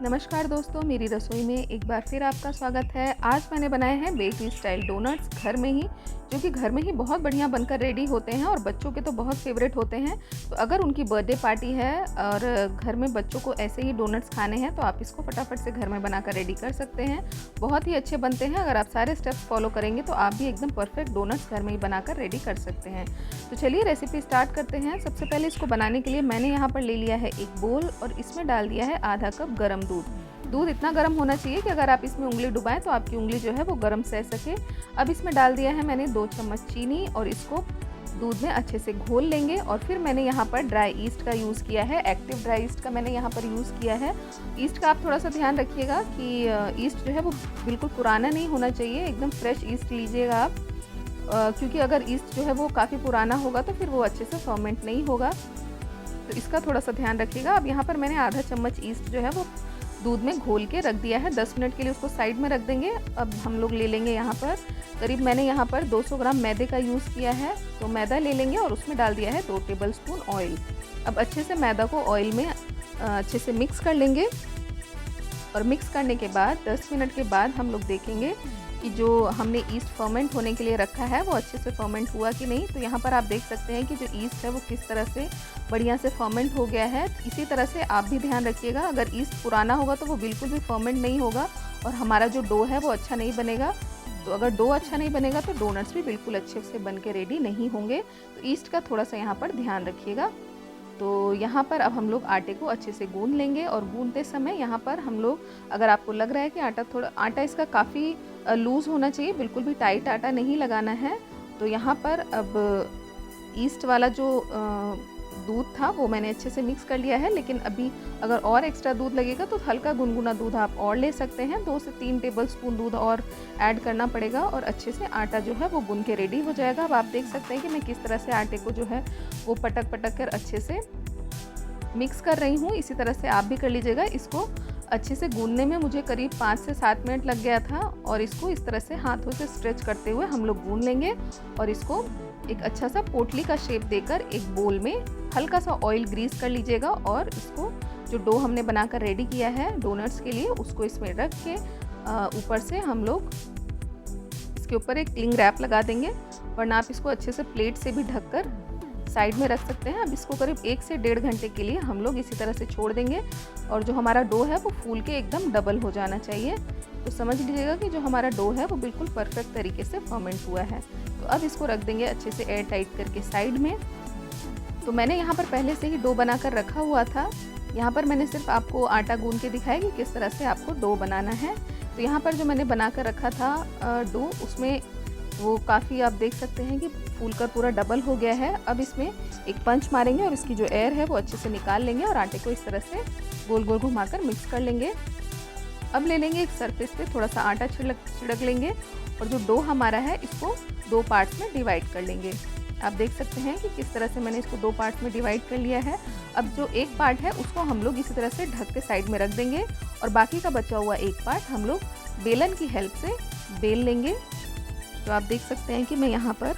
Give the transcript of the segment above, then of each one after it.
नमस्कार दोस्तों, मेरी रसोई में एक बार फिर आपका स्वागत है। आज मैंने बनाए हैं बेकरी स्टाइल डोनट्स घर में ही, जो कि घर में ही बहुत बढ़िया बनकर रेडी होते हैं और बच्चों के तो बहुत फेवरेट होते हैं। तो अगर उनकी बर्थडे पार्टी है और घर में बच्चों को ऐसे ही डोनट्स खाने हैं तो आप इसको फटाफट से घर में बनाकर रेडी कर सकते हैं। बहुत ही अच्छे बनते हैं। अगर आप सारे स्टेप्स फॉलो करेंगे तो आप भी एकदम परफेक्ट डोनट्स घर में ही बनाकर रेडी कर सकते हैं। तो चलिए रेसिपी स्टार्ट करते हैं। सबसे पहले इसको बनाने के लिए मैंने यहाँ पर ले लिया है एक बोल और इसमें डाल दिया है आधा कप गर्म दूध इतना गर्म होना चाहिए कि अगर आप इसमें उंगली डुबाएं तो आपकी उंगली जो है वो गर्म सह सके। अब इसमें डाल दिया है मैंने 2 चम्मच चीनी और इसको दूध में अच्छे से घोल लेंगे। और फिर मैंने यहाँ पर ड्राई ईस्ट का यूज़ किया है, एक्टिव ड्राई ईस्ट का मैंने यहाँ पर यूज़ किया है। ईस्ट का आप थोड़ा सा ध्यान रखिएगा कि ईस्ट जो है वो बिल्कुल पुराना नहीं होना चाहिए, एकदम फ्रेश ईस्ट लीजिएगा आप, क्योंकि अगर ईस्ट जो है वो काफ़ी पुराना होगा तो फिर वो अच्छे से फर्मेंट नहीं होगा। तो इसका थोड़ा सा ध्यान रखिएगा। अब यहाँ पर मैंने आधा चम्मच ईस्ट जो है वो दूध में घोल के रख दिया है। 10 मिनट के लिए उसको साइड में रख देंगे। अब हम लोग ले लेंगे यहाँ पर करीब मैंने यहाँ पर 200 ग्राम मैदे का यूज़ किया है। तो मैदा ले लेंगे और उसमें डाल दिया है 2 टेबलस्पून ऑयल। अब अच्छे से मैदा को ऑयल में अच्छे से मिक्स कर लेंगे और मिक्स करने के बाद 10 मिनट के बाद हम लोग देखेंगे कि जो हमने ईस्ट फर्मेंट होने के लिए रखा है वो अच्छे से फर्मेंट हुआ कि नहीं। तो यहाँ पर आप देख सकते हैं कि जो ईस्ट है वो किस तरह से बढ़िया से फर्मेंट हो गया है। इसी तरह से आप भी ध्यान रखिएगा, अगर ईस्ट पुराना होगा तो वो बिल्कुल भी फर्मेंट नहीं होगा और हमारा जो डो है वो अच्छा नहीं बनेगा। तो अगर डो अच्छा नहीं बनेगा तो डोनट्स भी बिल्कुल अच्छे से बन के रेडी नहीं होंगे। तो ईस्ट का थोड़ा सा यहाँ पर ध्यान रखिएगा। तो यहाँ पर अब हम लोग आटे को अच्छे से गूंद लेंगे और गूंदते समय यहाँ पर हम लोग, अगर आपको लग रहा है कि आटा इसका काफ़ी लूज़ होना चाहिए, बिल्कुल भी टाइट आटा नहीं लगाना है। तो यहाँ पर अब ईस्ट वाला जो दूध था वो मैंने अच्छे से मिक्स कर लिया है, लेकिन अभी अगर और एक्स्ट्रा दूध लगेगा तो हल्का गुनगुना दूध आप और ले सकते हैं। 2 से 3 टेबलस्पून दूध और ऐड करना पड़ेगा और अच्छे से आटा जो है वो गूंद के रेडी हो जाएगा। अब आप देख सकते हैं कि मैं किस तरह से आटे को जो है वो पटक पटक कर अच्छे से मिक्स कर रही हूँ। इसी तरह से आप भी कर लीजिएगा। इसको अच्छे से गूंदने में मुझे करीब 5 से 7 मिनट लग गया था और इसको इस तरह से हाथों से स्ट्रेच करते हुए हम लोग गूंद लेंगे और इसको एक अच्छा सा पोटली का शेप देकर एक बोल में हल्का सा ऑयल ग्रीस कर लीजिएगा और इसको जो डो हमने बनाकर रेडी किया है डोनट्स के लिए उसको इसमें रख के ऊपर से हम लोग इसके ऊपर एक क्लिंग रैप लगा देंगे, वरना आप इसको अच्छे से प्लेट से भी ढककर साइड में रख सकते हैं। अब इसको करीब 1 से 1.5 घंटे के लिए हम लोग इसी तरह से छोड़ देंगे और जो हमारा डो है वो फूल के एकदम डबल हो जाना चाहिए। तो समझ लीजिएगा कि जो हमारा डो है वो बिल्कुल परफेक्ट तरीके से फर्मेंट हुआ है। तो अब इसको रख देंगे अच्छे से एयर टाइट करके साइड में। तो मैंने यहाँ पर पहले से ही डो बनाकर रखा हुआ था। यहाँ पर मैंने सिर्फ आपको आटा गूंद के दिखाया कि किस तरह से आपको डो बनाना है। तो यहाँ पर जो मैंने बना कर रखा था डो, उसमें वो काफ़ी आप देख सकते हैं कि फूल कर पूरा डबल हो गया है। अब इसमें एक पंच मारेंगे और इसकी जो एयर है वो अच्छे से निकाल लेंगे और आटे को इस तरह से गोल गोल घुमाकर मिक्स कर लेंगे। अब ले लेंगे एक सरफेस पे थोड़ा सा आटा छिड़क लेंगे और जो डो हमारा है इसको 2 पार्ट्स में डिवाइड कर लेंगे। आप देख सकते हैं कि किस तरह से मैंने इसको 2 पार्ट्स में डिवाइड कर लिया है। अब जो एक पार्ट है उसको हम लोग इसी तरह से ढक के साइड में रख देंगे और बाकी का बचा हुआ एक पार्ट हम लोग बेलन की हेल्प से बेल लेंगे। तो आप देख सकते हैं कि मैं यहाँ पर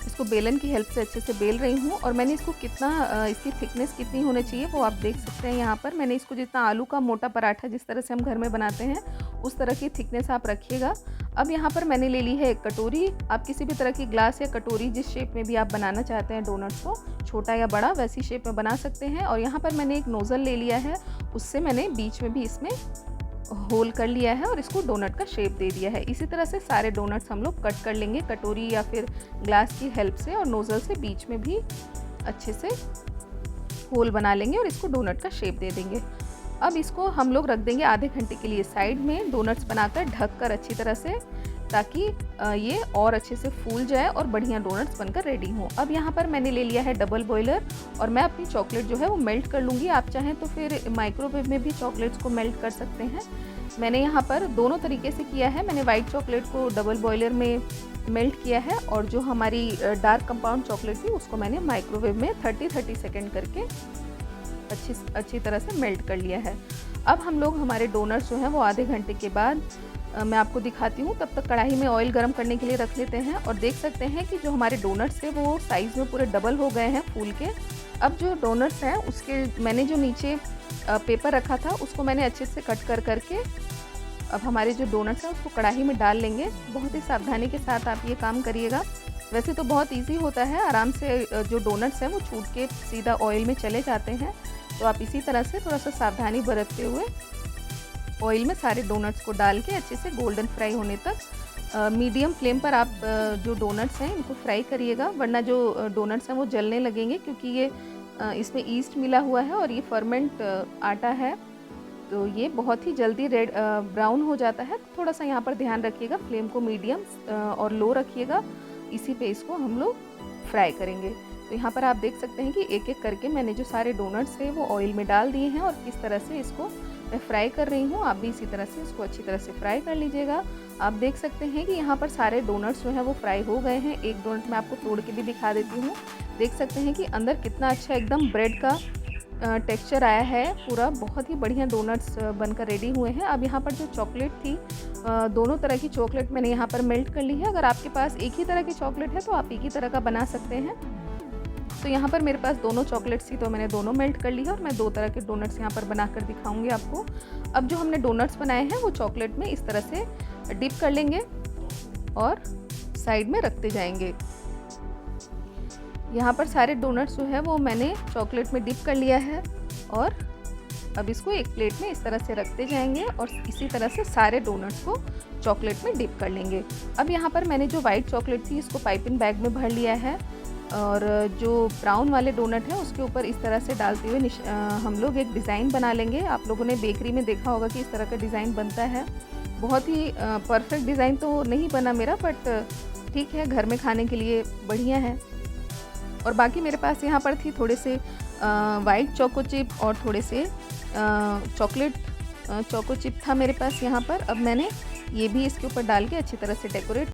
इसको बेलन की हेल्प से अच्छे से बेल रही हूँ और मैंने इसको कितना, इसकी थिकनेस कितनी होनी चाहिए वो आप देख सकते हैं। यहाँ पर मैंने इसको जितना आलू का मोटा पराठा जिस तरह से हम घर में बनाते हैं उस तरह की थिकनेस आप रखिएगा। अब यहाँ पर मैंने ले ली है एक कटोरी। आप किसी भी तरह की ग्लास या कटोरी जिस शेप में भी आप बनाना चाहते हैं डोनट्स को, छोटा या बड़ा, वैसी शेप में बना सकते हैं। और यहाँ पर मैंने एक नोज़ल ले लिया है, उससे मैंने बीच में भी इसमें होल कर लिया है और इसको डोनट का शेप दे दिया है। इसी तरह से सारे डोनट्स हम लोग कट कर लेंगे कटोरी या फिर ग्लास की हेल्प से और नोज़ल से बीच में भी अच्छे से होल बना लेंगे और इसको डोनट का शेप दे देंगे। अब इसको हम लोग रख देंगे आधे घंटे के लिए साइड में, डोनट्स बनाकर ढक कर अच्छी तरह से, ताकि ये और अच्छे से फूल जाए और बढ़िया डोनट्स बनकर रेडी हों। अब यहाँ पर मैंने ले लिया है डबल बॉयलर और मैं अपनी चॉकलेट जो है वो मेल्ट कर लूँगी। आप चाहें तो फिर माइक्रोवेव में भी चॉकलेट्स को मेल्ट कर सकते हैं। मैंने यहाँ पर दोनों तरीके से किया है। मैंने वाइट चॉकलेट को डबल बॉयलर में मेल्ट किया है और जो हमारी डार्क कंपाउंड चॉकलेट थी उसको मैंने माइक्रोवेव में 30 सेकेंड करके अच्छी तरह से मेल्ट कर लिया है। अब हम लोग हमारे डोनट्स जो हैं वो आधे घंटे के बाद मैं आपको दिखाती हूँ। तब तक कढ़ाई में ऑयल गरम करने के लिए रख लेते हैं और देख सकते हैं कि जो हमारे डोनट्स थे वो साइज़ में पूरे डबल हो गए हैं फूल के। अब जो डोनट्स हैं उसके मैंने जो नीचे पेपर रखा था उसको मैंने अच्छे से कट कर करके अब हमारे जो डोनट्स हैं उसको कढ़ाई में डाल लेंगे। बहुत ही सावधानी के साथ आप ये काम करिएगा। वैसे तो बहुत इजी होता है, आराम से जो डोनट्स हैं वो छूट के सीधा ऑयल में चले जाते हैं। तो आप इसी तरह से थोड़ा सा सावधानी बरतते हुए ऑयल में सारे डोनट्स को डाल के अच्छे से गोल्डन फ्राई होने तक मीडियम फ्लेम पर आप जो डोनट्स हैं इनको फ्राई करिएगा, वरना जो डोनट्स हैं वो जलने लगेंगे, क्योंकि ये इसमें ईस्ट मिला हुआ है और ये फर्मेंट आटा है, तो ये बहुत ही जल्दी रेड ब्राउन हो जाता है। थोड़ा सा यहाँ पर ध्यान रखिएगा, फ्लेम को मीडियम और लो रखिएगा, इसी पे इसको हम लोग फ्राई करेंगे। तो यहाँ पर आप देख सकते हैं कि एक एक करके मैंने जो सारे डोनट्स हैं वो ऑयल में डाल दिए हैं और किस तरह से इसको मैं फ्राई कर रही हूँ। आप भी इसी तरह से इसको अच्छी तरह से फ्राई कर लीजिएगा। आप देख सकते हैं कि यहाँ पर सारे डोनट्स जो हैं वो फ्राई हो गए हैं। एक डोनट मैं आपको तोड़ के भी दिखा देती हूँ। देख सकते हैं कि अंदर कितना अच्छा एकदम ब्रेड का टेक्सचर आया है, पूरा बहुत ही बढ़िया डोनट्स बनकर रेडी हुए हैं। अब यहाँ पर जो चॉकलेट थी, दोनों तरह की चॉकलेट मैंने यहाँ पर मेल्ट कर ली है। अगर आपके पास एक ही तरह की चॉकलेट है तो आप एक ही तरह का बना सकते हैं। तो यहाँ पर मेरे पास दोनों चॉकलेट्स थी तो मैंने दोनों मेल्ट कर ली है और मैं 2 तरह के डोनट्स यहाँ पर बनाकर दिखाऊंगी आपको। अब जो हमने डोनट्स बनाए हैं वो चॉकलेट में इस तरह से डिप कर लेंगे और साइड में रखते जाएंगे। यहाँ पर सारे डोनट्स जो है वो मैंने चॉकलेट में डिप कर लिया है और अब इसको एक प्लेट में इस तरह से रखते जाएंगे और इसी तरह से सारे डोनट्स को चॉकलेट में डिप कर लेंगे। अब यहाँ पर मैंने जो वाइट चॉकलेट थी इसको पाइपिंग बैग में भर लिया है और जो ब्राउन वाले डोनट है उसके ऊपर इस तरह से डालते हुए हम लोग एक डिज़ाइन बना लेंगे। आप लोगों ने बेकरी में देखा होगा कि इस तरह का डिज़ाइन बनता है। बहुत ही परफेक्ट डिज़ाइन तो नहीं बना मेरा, बट ठीक है, घर में खाने के लिए बढ़िया है। और बाकी मेरे पास यहाँ पर थी थोड़े से वाइट चोको चिप और थोड़े से चॉकलेट चोको चिप था मेरे पास यहाँ पर। अब मैंने ये भी इसके ऊपर डाल के अच्छी तरह से डेकोरेट